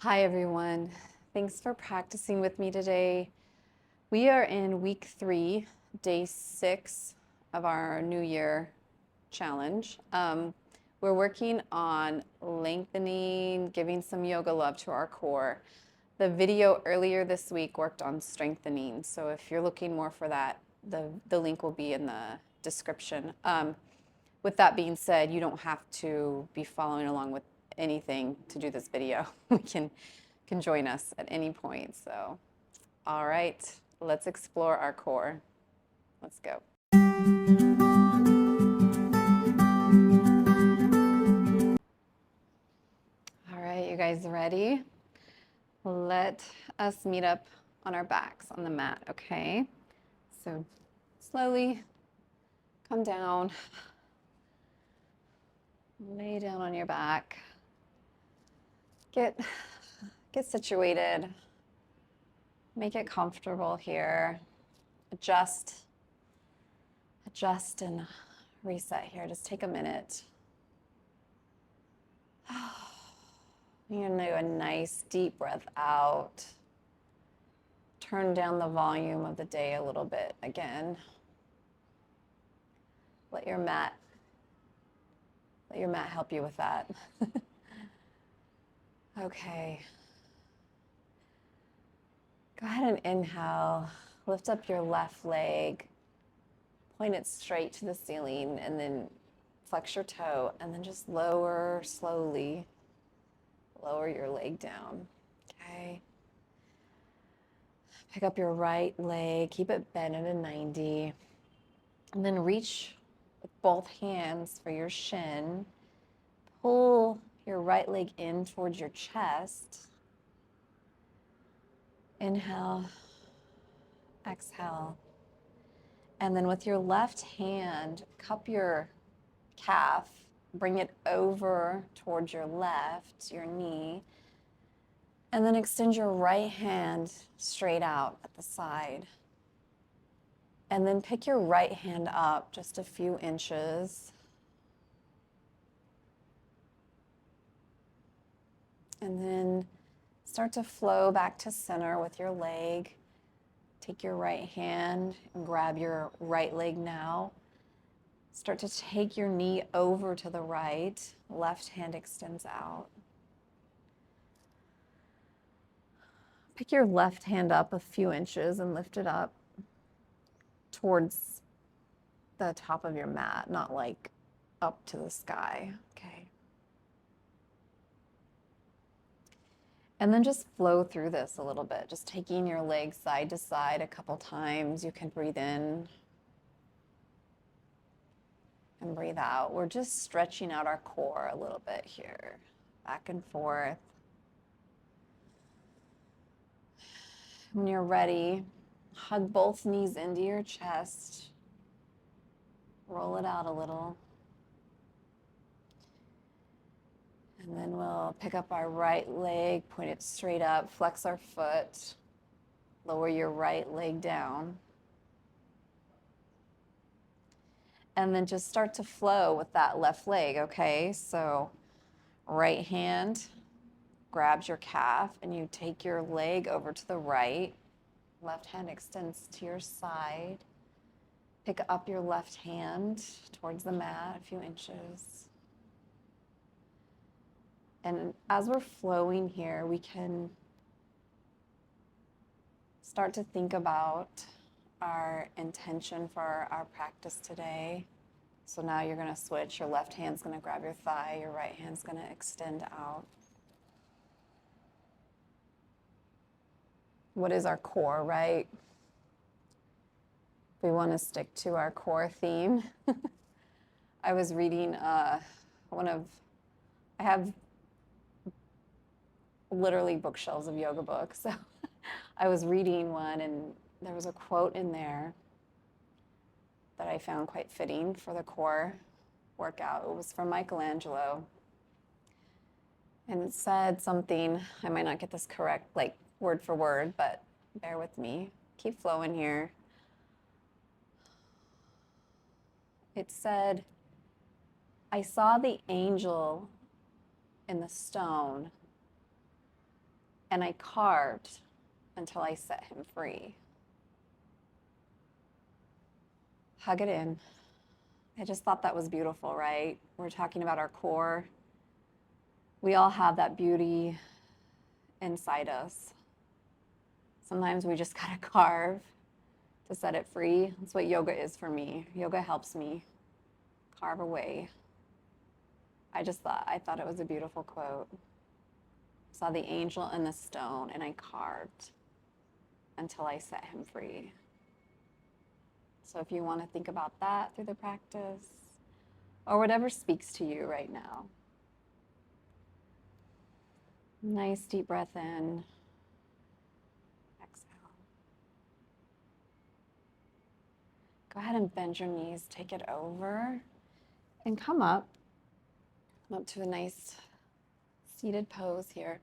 Hi everyone. Thanks for practicing with me today. We are in week 3, day 6 of our New Year challenge. We're working on lengthening, giving some yoga love to our core. The video earlier this week worked on strengthening. So if you're looking more for that, the link will be in the description. With that being said, you don't have to be following along with anything to do this video. We can join us at any point. So, all right, let's explore our core. Let's go. All right, you guys ready? Let us meet up on our backs on the mat, okay? So slowly come down, lay down on your back, get situated, make it comfortable here, adjust and reset here. Just take a minute. You're gonna do a nice deep breath out. Turn down the volume of the day a little bit again. Let your mat help you with that. Okay. Go ahead and inhale. Lift up your left leg. Point it straight to the ceiling and then flex your toe and then just lower slowly. Lower your leg down. Okay. Pick up your right leg. Keep it bent at a 90. And then reach with both hands for your shin. Pull your right leg in towards your chest. Inhale, exhale. And then with your left hand, cup your calf, bring it over towards your left, your knee, and then extend your right hand straight out at the side. And then pick your right hand up just a few inches. And then start to flow back to center with your leg. Take your right hand and grab your right leg now. Start to take your knee over to the right. Left hand extends out. Pick your left hand up a few inches and lift it up towards the top of your mat, not like up to the sky. Okay. And then just flow through this a little bit, just taking your legs side to side a couple times. You can breathe in and breathe out. We're just stretching out our core a little bit here, back and forth. When you're ready, hug both knees into your chest. Roll it out a little. And then we'll pick up our right leg, point it straight up, flex our foot, lower your right leg down. And then just start to flow with that left leg, okay? So right hand grabs your calf and you take your leg over to the right. Left hand extends to your side. Pick up your left hand towards the mat a few inches. And as we're flowing here, we can start to think about our intention for our practice today. So now you're going to switch. Your left hand's going to grab your thigh. Your right hand's going to extend out. What is our core, right? We want to stick to our core theme. I was reading I have literally bookshelves of yoga books. So I was reading one and there was a quote in there that I found quite fitting for the core workout. It was from Michelangelo. And it said something, I might not get this correct, like word for word, but bear with me. Keep flowing here. It said, I saw the angel in the stone, and I carved until I set him free. Hug it in. I just thought that was beautiful, right? We're talking about our core. We all have that beauty inside us. Sometimes we just gotta carve to set it free. That's what yoga is for me. Yoga helps me carve away. I thought it was a beautiful quote. Saw the angel in the stone and I carved until I set him free. So if you want to think about that through the practice or whatever speaks to you right now. Nice deep breath in. Exhale. Go ahead and bend your knees, take it over, and come up. Come up to a nice seated pose here.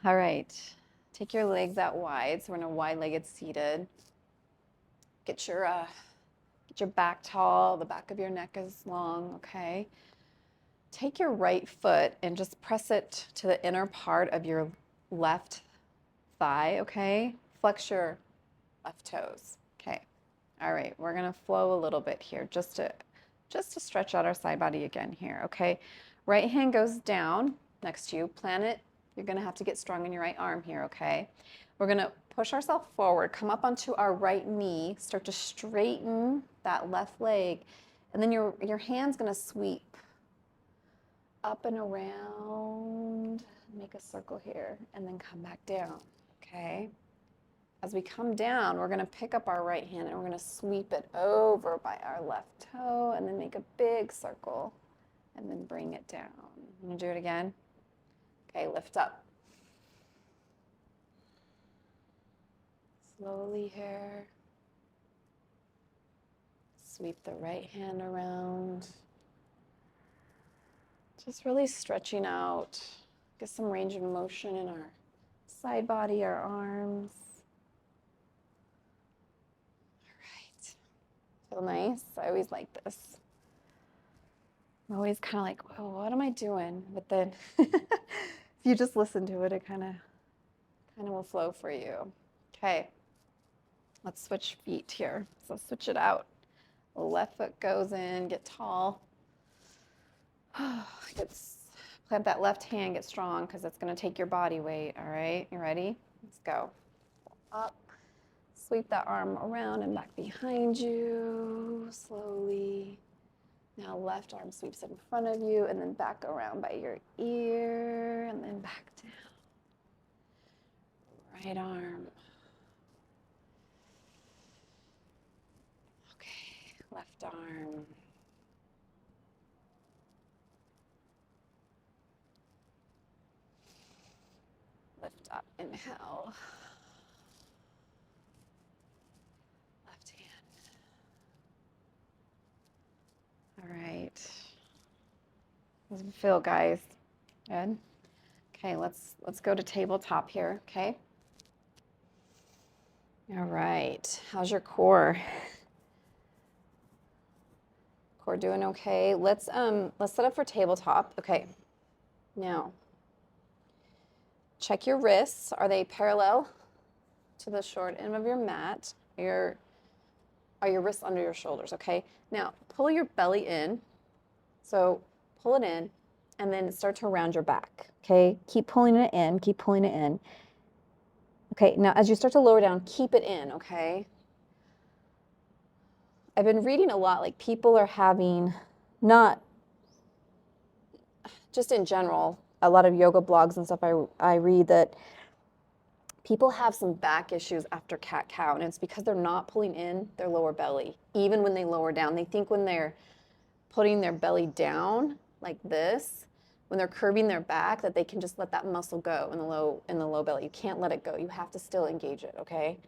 All right. Take your legs out wide. So we're in a wide-legged seated. Get your back tall. The back of your neck is long, okay? Take your right foot and just press it to the inner part of your left thigh, okay? Flex your left toes, okay? All right, we're gonna flow a little bit here just to stretch out our side body again here, okay? Right hand goes down next to you, plant it. You're gonna have to get strong in your right arm here, okay? We're gonna push ourselves forward, come up onto our right knee, start to straighten that left leg, and then your hand's gonna sweep up and around, make a circle here, and then come back down, okay? As we come down, we're gonna pick up our right hand and we're gonna sweep it over by our left toe and then make a big circle and then bring it down. You wanna do it again? Okay, lift up. Slowly here. Sweep the right hand around. Just really stretching out. Get some range of motion in our side body, our arms. All right. Feel nice? I always like this. I'm always kind of like, whoa, what am I doing? But then if you just listen to it, it kind of will flow for you. Okay. Let's switch feet here. So switch it out. Left foot goes in, get tall. Plant that left hand, get strong because it's going to take your body weight. All right, you ready? Let's go. Up. Sweep that arm around and back behind you slowly. Now left arm sweeps in front of you and then back around by your ear and then back down. Right arm. Okay, left arm. Lift up, inhale. Left hand. All right. How does it feel, guys? Good? Okay, let's go to tabletop here, okay? All right. How's your core? Core doing okay? Let's set up for tabletop. Okay. Now, check your wrists. Are they parallel to the short end of your mat? Are your wrists under your shoulders, okay? Now, pull your belly in. So, pull it in and then start to round your back, okay? Keep pulling it in, keep pulling it in. Okay, now as you start to lower down, keep it in, okay? I've been reading a lot, like people are having, not just in general, a lot of yoga blogs and stuff I read that people have some back issues after cat-cow, and it's because they're not pulling in their lower belly, even when they lower down. They think when they're putting their belly down like this, when they're curving their back, that they can just let that muscle go in the low belly. You can't let it go. You have to still engage it, okay?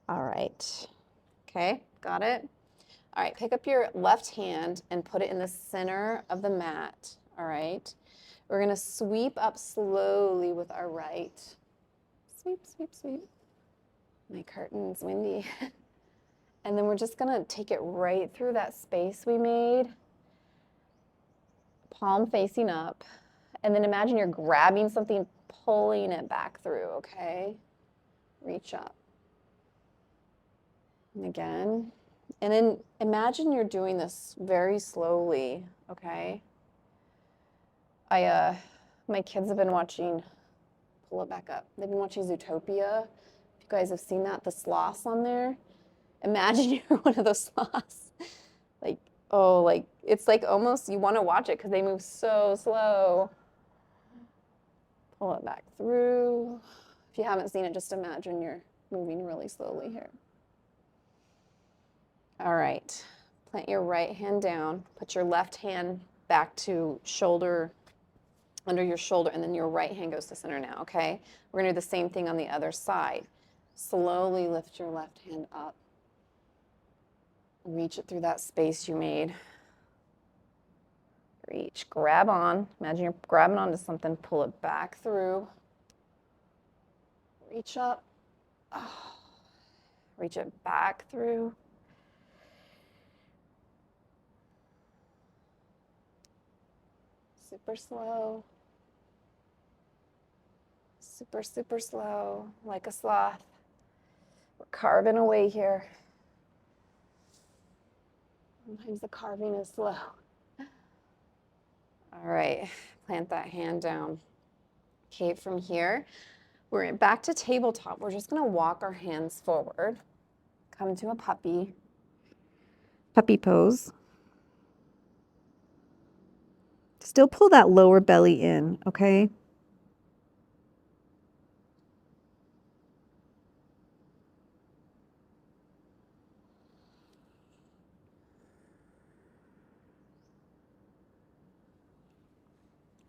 All right. Okay, got it? All right, pick up your left hand and put it in the center of the mat, all right? We're gonna sweep up slowly with our right. Sweep, sweep, sweep. My curtain's windy. And then we're just gonna take it right through that space we made. palm facing up. And then imagine you're grabbing something, pulling it back through, okay? Reach up. And again. And then imagine you're doing this very slowly, okay? My kids have been watching, pull it back up. They've been watching Zootopia. If you guys have seen that, the sloths on there. Imagine you're one of those sloths. Like, oh, like, it's like almost you want to watch it because they move so slow. Pull it back through. If you haven't seen it, just imagine you're moving really slowly here. All right, plant your right hand down. Put your left hand back to shoulder, under your shoulder, and then your right hand goes to center now, okay? We're gonna do the same thing on the other side. Slowly lift your left hand up. Reach it through that space you made. Reach, grab on. Imagine you're grabbing onto something, pull it back through. Reach up. Oh. Reach it back through. Super slow. Super, super slow, like a sloth. We're carving away here. Sometimes the carving is slow. All right, plant that hand down. Okay, from here, we're back to tabletop. We're just gonna walk our hands forward. Come to a puppy pose. Still pull that lower belly in, okay?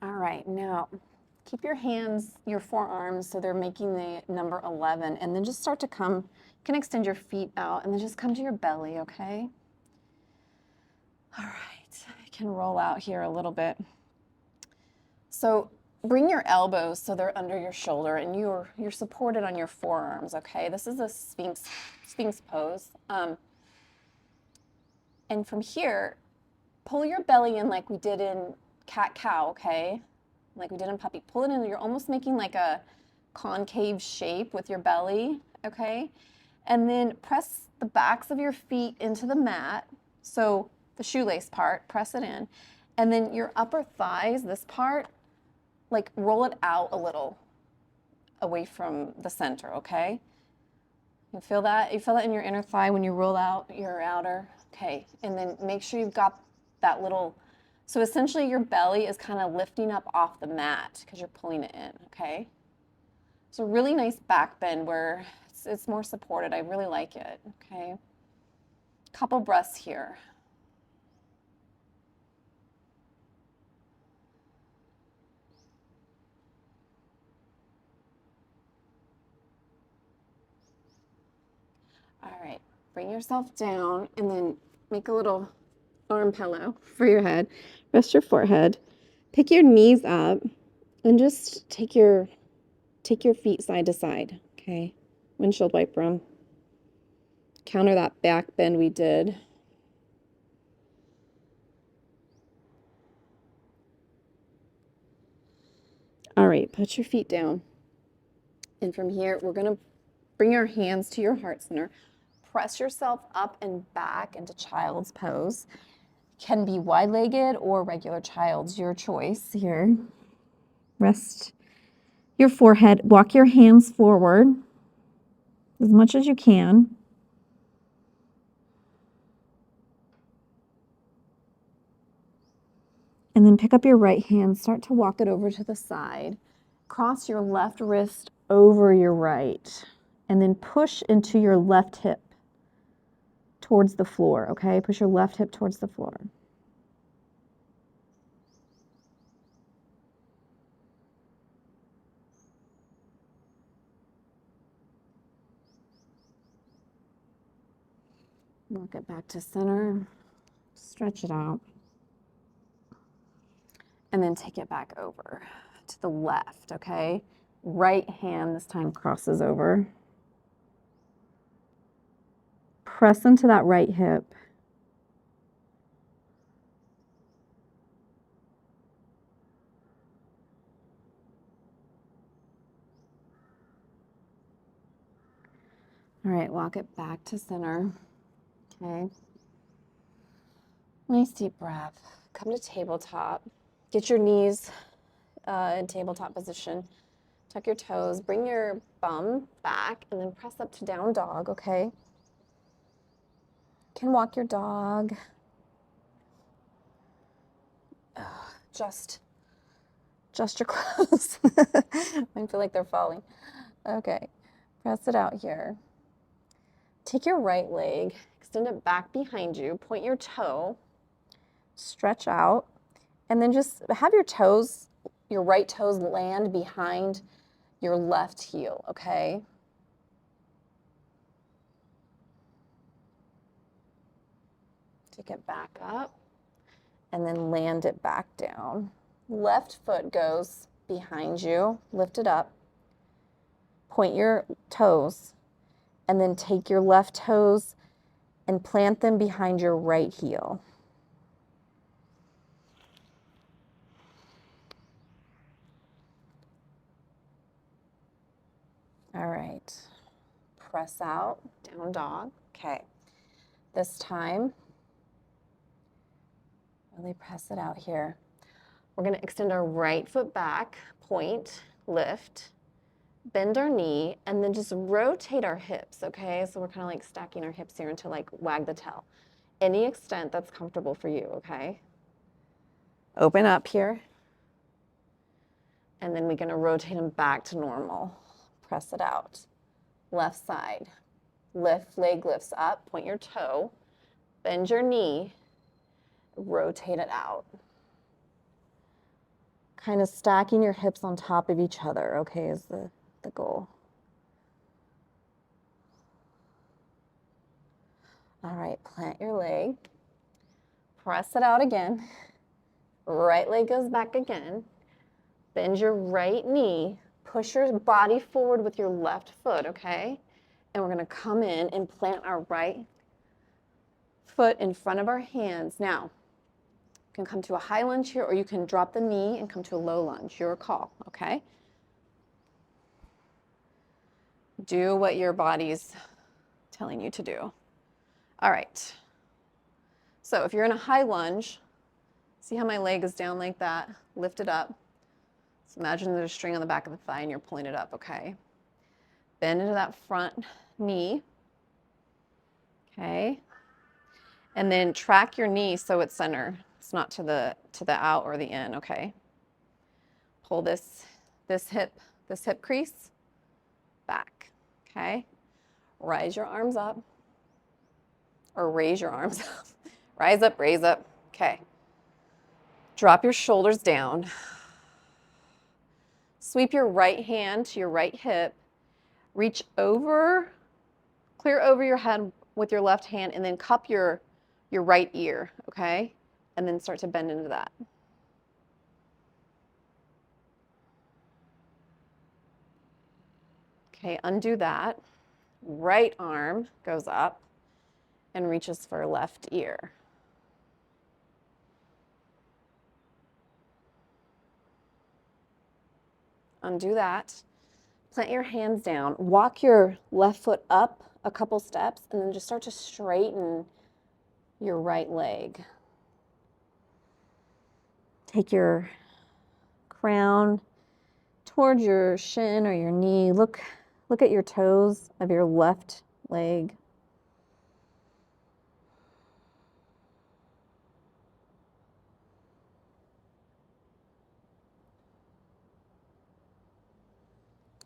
All right, now keep your hands, your forearms, so they're making the number 11, and then just start to come, you can extend your feet out, and then just come to your belly, okay? All right, I can roll out here a little bit. So bring your elbows so they're under your shoulder, and you're supported on your forearms, okay? This is a Sphinx pose. And from here, pull your belly in like we did in cat-cow, okay? Like we did in puppy. Pull it in. You're almost making like a concave shape with your belly, okay? And then press the backs of your feet into the mat. So the shoelace part, press it in. And then your upper thighs, this part, like roll it out a little away from the center, okay? You feel that? You feel that in your inner thigh when you roll out your outer? Okay, and then make sure you've got that little, so essentially your belly is kind of lifting up off the mat because you're pulling it in, okay? It's a really nice back bend where it's more supported. I really like it, okay? Couple breaths here. All right, bring yourself down and then make a little arm pillow for your head. Rest your forehead. Pick your knees up and just take your feet side to side, okay? Windshield wiper them. Counter that back bend we did. All right, put your feet down. And from here, we're gonna bring your hands to your heart center. Press yourself up and back into child's pose. Can be wide-legged or regular child's, your choice here. Rest your forehead. Walk your hands forward as much as you can. And then pick up your right hand, start to walk it over to the side. Cross your left wrist over your right, and then push into your left hip towards the floor, okay? Push your left hip towards the floor. Walk it back to center, stretch it out, and then take it back over to the left, okay? Right hand this time crosses over. Press into that right hip. All right, walk it back to center. Okay. Nice deep breath. Come to tabletop. Get your knees in tabletop position. Tuck your toes. Bring your bum back and then press up to down dog, okay? You can walk your dog. Just your clothes. I feel like they're falling. Okay, press it out here. Take your right leg, extend it back behind you, point your toe, stretch out, and then just have your toes, your right toes land behind your left heel, okay? Take it back up and then land it back down. Left foot goes behind you, lift it up, point your toes, and then take your left toes and plant them behind your right heel. All right, press out, down dog. Okay, this time, really press it out here. We're gonna extend our right foot back, point, lift, bend our knee, and then just rotate our hips, okay? So we're kind of like stacking our hips here into like wag the tail. Any extent that's comfortable for you, okay? Open up here. And then we're gonna rotate them back to normal. Press it out. Left side. Lift, leg lifts up, point your toe, bend your knee, rotate it out. Kind of stacking your hips on top of each other, okay, is the goal. All right, plant your leg. Press it out again. Right leg goes back again. Bend your right knee. Push your body forward with your left foot, okay? And we're gonna come in and plant our right foot in front of our hands. Now, you can come to a high lunge here, or you can drop the knee and come to a low lunge. Your call, okay? Do what your body's telling you to do. All right. So if you're in a high lunge, see how my leg is down like that? Lift it up. So imagine there's a string on the back of the thigh and you're pulling it up, okay? Bend into that front knee, okay? And then track your knee so it's center. It's not to the out or the in, okay? Pull this hip crease back, okay? Rise your arms up, or raise your arms up. Rise up, raise up, okay. Drop your shoulders down. Sweep your right hand to your right hip. Reach over, clear over your head with your left hand, and then cup your right ear, okay? And then start to bend into that. Okay, undo that. Right arm goes up and reaches for left ear. Undo that. Plant your hands down. Walk your left foot up a couple steps and then just start to straighten your right leg. Take your crown towards your shin or your knee. Look at your toes of your left leg.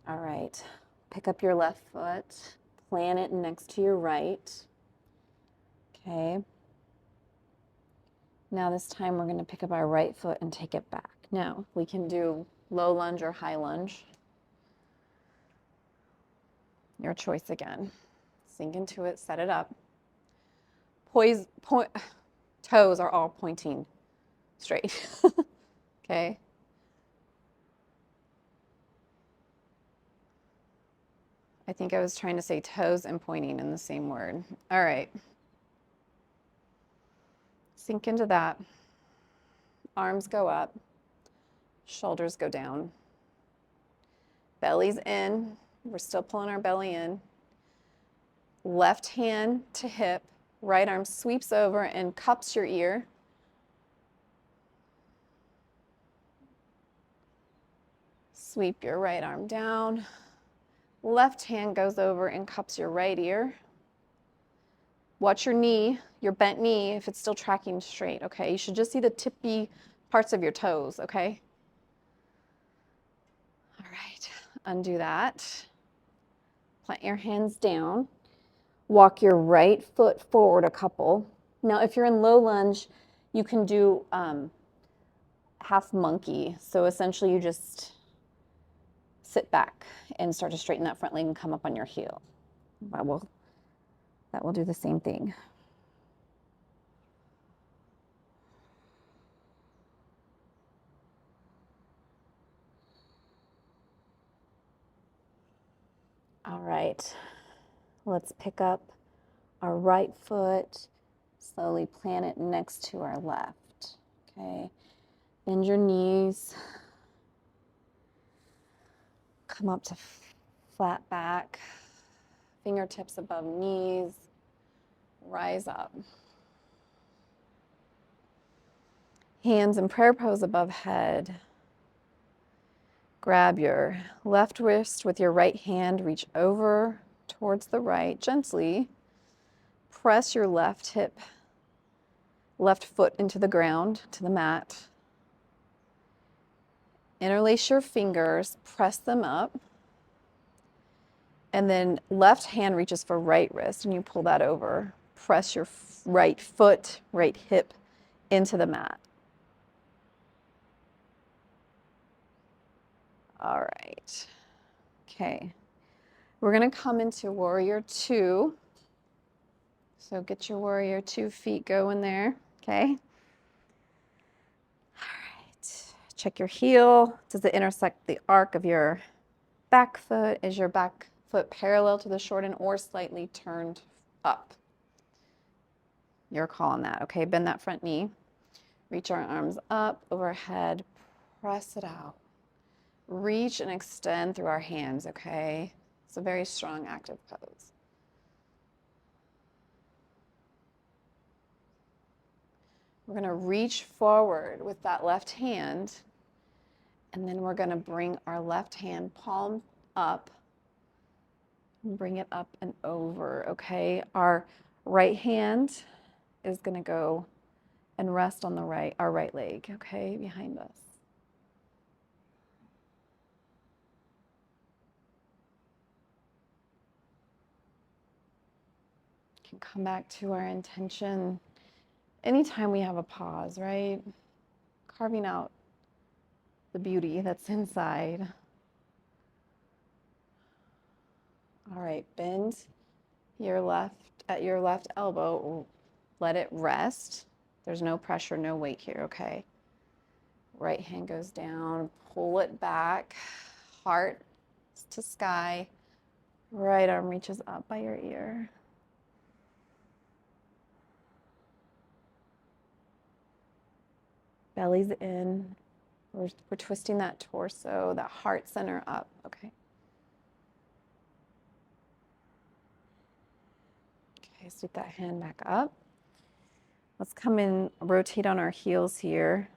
All right, pick up your left foot, plant it next to your right. Okay. Now this time we're going to pick up our right foot and take it back. Now we can do low lunge or high lunge. Your choice again. Sink into it, set it up. Toes are all pointing straight. Okay. I think I was trying to say toes and pointing in the same word. All right. Sink into that. Arms go up. Shoulders go down. Belly's in. We're still pulling our belly in. Left hand to hip, right arm sweeps over and cups your ear. Sweep your right arm down. Left hand goes over and cups your right ear. Watch your knee, your bent knee, if it's still tracking straight, okay? You should just see the tippy parts of your toes, okay? All right, undo that. Plant your hands down. Walk your right foot forward a couple. Now, if you're in low lunge, you can do half monkey. So essentially you just sit back and start to straighten that front leg and come up on your heel. That will do the same thing. All right, let's pick up our right foot, slowly plant it next to our left, okay? Bend your knees, come up to flat back, fingertips above knees, rise up. Hands in prayer pose above head. Grab your left wrist with your right hand, reach over towards the right gently. Press your left hip, left foot into the ground, to the mat. Interlace your fingers, press them up. And then left hand reaches for right wrist and you pull that over. Press your right foot, right hip into the mat. All right. Okay. We're going to come into Warrior Two. So get your Warrior Two feet going there. Okay. All right. Check your heel. Does it intersect the arc of your back foot? Is your back foot parallel to the shortened or slightly turned up? Your call on that. Okay. Bend that front knee. Reach our arms up overhead. Press it out. Reach and extend through our hands, okay? It's a very strong, active pose. We're going to reach forward with that left hand, and then we're going to bring our left hand palm up, and bring it up and over, okay? Our right hand is going to go and rest on our right leg, okay, behind us. Can come back to our intention anytime we have a pause, right? Carving out the beauty that's inside. All right, bend your left at your left elbow. Let it rest. There's no pressure, no weight here, okay? Right hand goes down, pull it back, heart to sky. Right arm reaches up by your ear. Belly's in. We're twisting that torso, that heart center up, okay? Okay, sweep that hand back up. Let's come in, rotate on our heels here.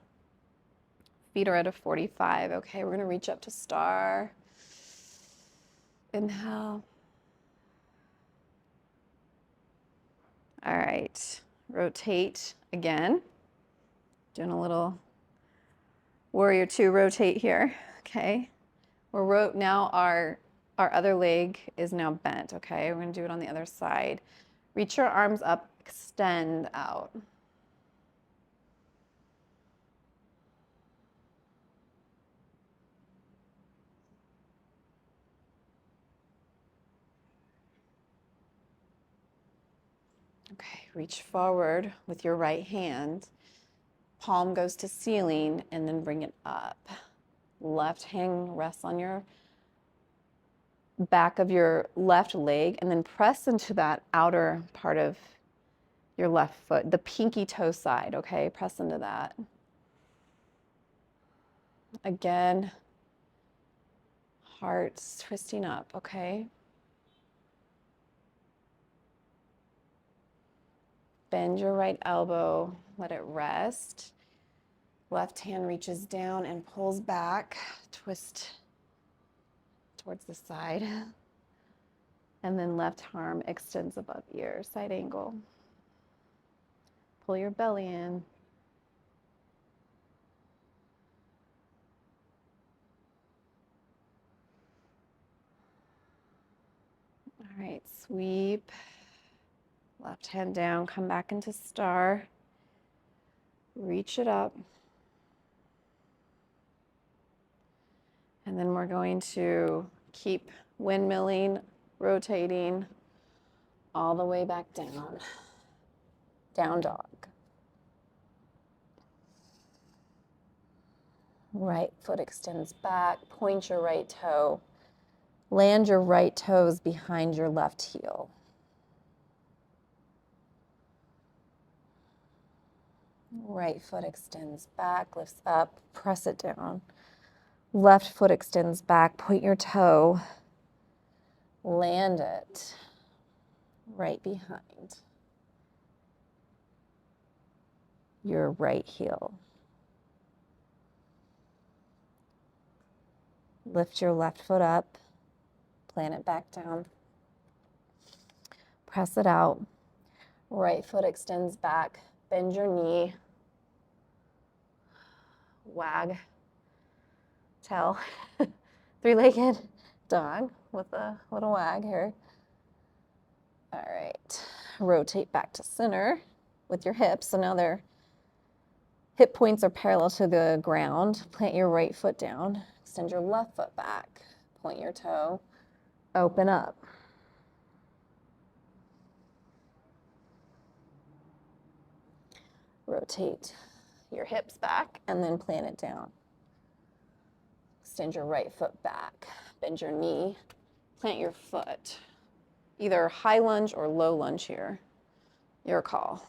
Feet are at a 45, okay? We're gonna reach up to star. Inhale. All right, rotate again. Doing a little Warrior Two rotate here, okay? Now our other leg is now bent, okay? We're gonna do it on the other side. Reach your arms up, extend out. Okay, reach forward with your right hand. Palm goes to ceiling and then bring it up. Left hand rests on your back of your left leg and then press into that outer part of your left foot, the pinky toe side, okay? Press into that. Again, heart's twisting up, okay? Bend your right elbow, let it rest. Left hand reaches down and pulls back, twist towards the side. And then left arm extends above ear, side angle. Pull your belly in. All right, sweep. Left hand down, come back into star. Reach it up. And then we're going to keep windmilling, rotating all the way back down. Down dog. Right foot extends back, point your right toe. Land your right toes behind your left heel. Right foot extends back, lifts up, press it down. Left foot extends back, point your toe, land it right behind your right heel. Lift your left foot up, plant it back down. Press it out. Right foot extends back, bend your knee. Wag, tail, three-legged dog with a little wag here. All right, rotate back to center with your hips. So now their hip points are parallel to the ground. Plant your right foot down, extend your left foot back, point your toe, open up. Rotate your hips back and then plant it down. Extend your right foot back, bend your knee, plant your foot. Either high lunge or low lunge here. Your call.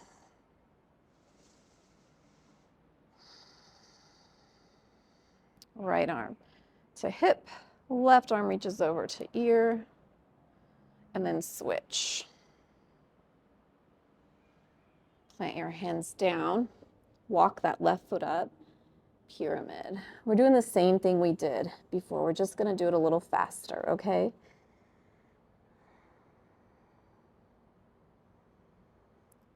Right arm to hip, left arm reaches over to ear, and then switch. Plant your hands down, walk that left foot up, pyramid. We're doing the same thing we did before. We're just gonna do it a little faster, okay?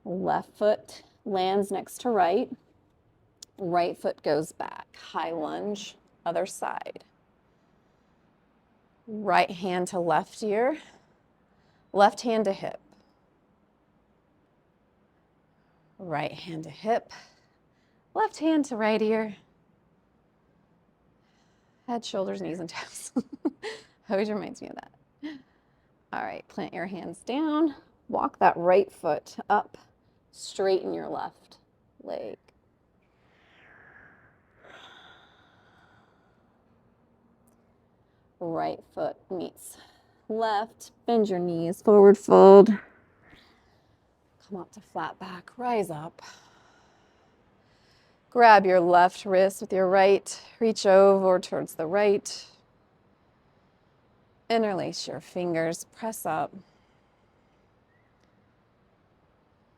Left foot lands next to right. Right foot goes back. High lunge, other side. Right hand to left ear. Left hand to hip. Right hand to hip. Left hand to right ear. Head, shoulders, knees, and toes. Always reminds me of that. All right, plant your hands down. Walk that right foot up. Straighten your left leg. Right foot meets left. Bend your knees, forward fold. Come up to flat back, rise up. Grab your left wrist with your right. Reach over towards the right. Interlace your fingers, press up.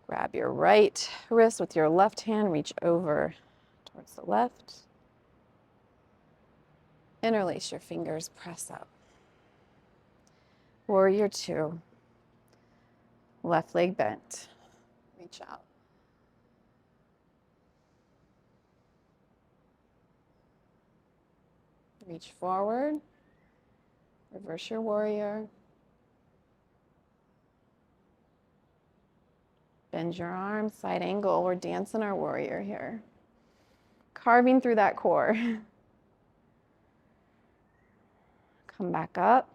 Grab your right wrist with your left hand, reach over towards the left. Interlace your fingers, press up. Warrior two. Left leg bent. Reach out. Reach forward. Reverse your warrior. Bend your arms, side angle. We're dancing our warrior here. Carving through that core. Come back up.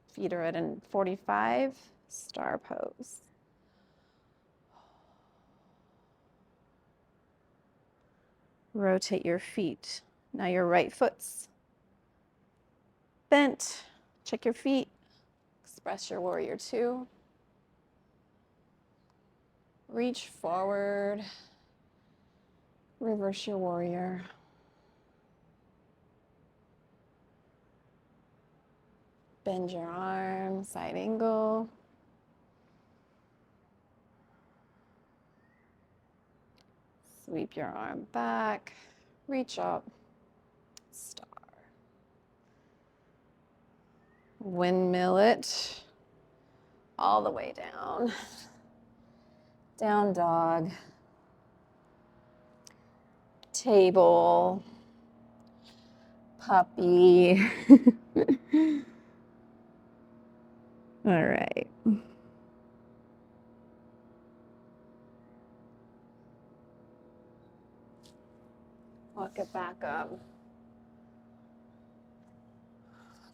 Feet are at a 45. Star pose. Rotate your feet. Now your right foot's bent. Check your feet. Express your warrior two. Reach forward. Reverse your warrior. Bend your arm, side angle. Sweep your arm back, reach up, star. Windmill it all the way down. Down dog. Table. Puppy. All right. Walk it back up.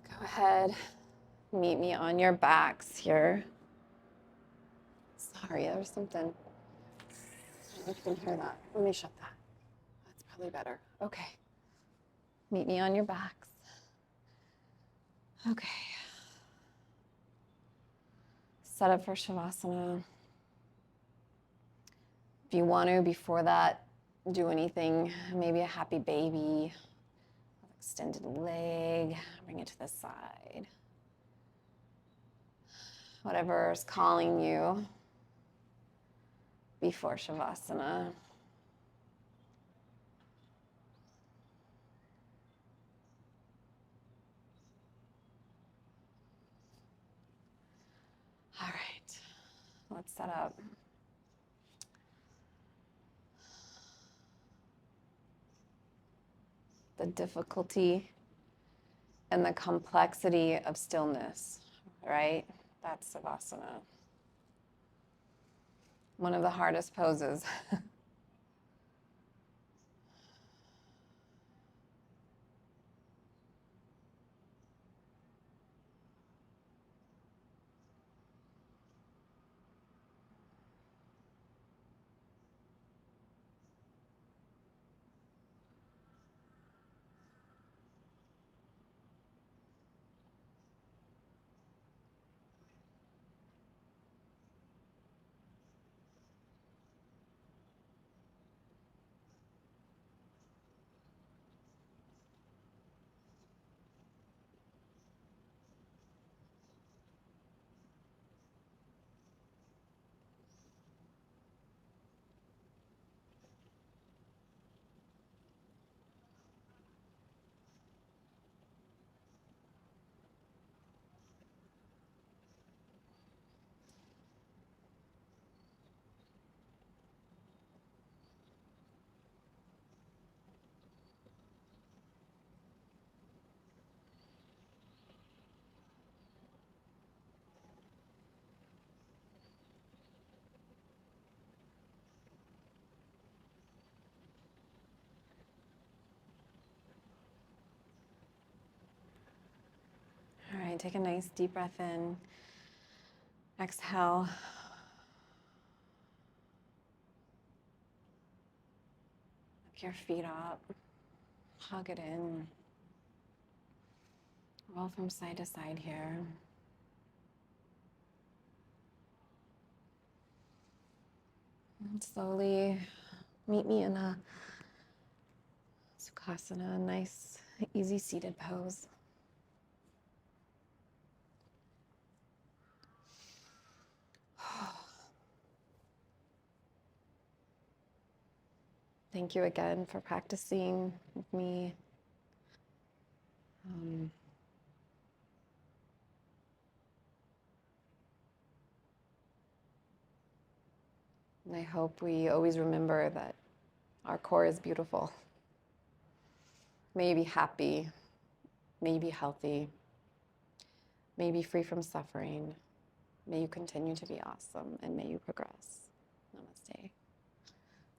Go ahead. Meet me on your backs here. Sorry, there's something. I don't know if you can hear that. Let me shut that. That's probably better. Okay. Meet me on your backs. Okay. Set up for Savasana. If you want to, before that, do anything, maybe a happy baby, extended leg, bring it to the side. Whatever is calling you before Savasana. All right, let's set up. The difficulty and the complexity of stillness, right? That's Savasana. One of the hardest poses. All right, take a nice deep breath in. Exhale. Lift your feet up. Hug it in. Roll from side to side here. And slowly meet me in a Sukhasana, a nice, easy seated pose. Thank you again for practicing with me. And I hope we always remember that our core is beautiful. May you be happy, may you be healthy, may you be free from suffering, may you continue to be awesome, and may you progress. Namaste.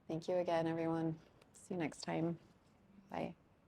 Thank you again, everyone. See you next time. Bye.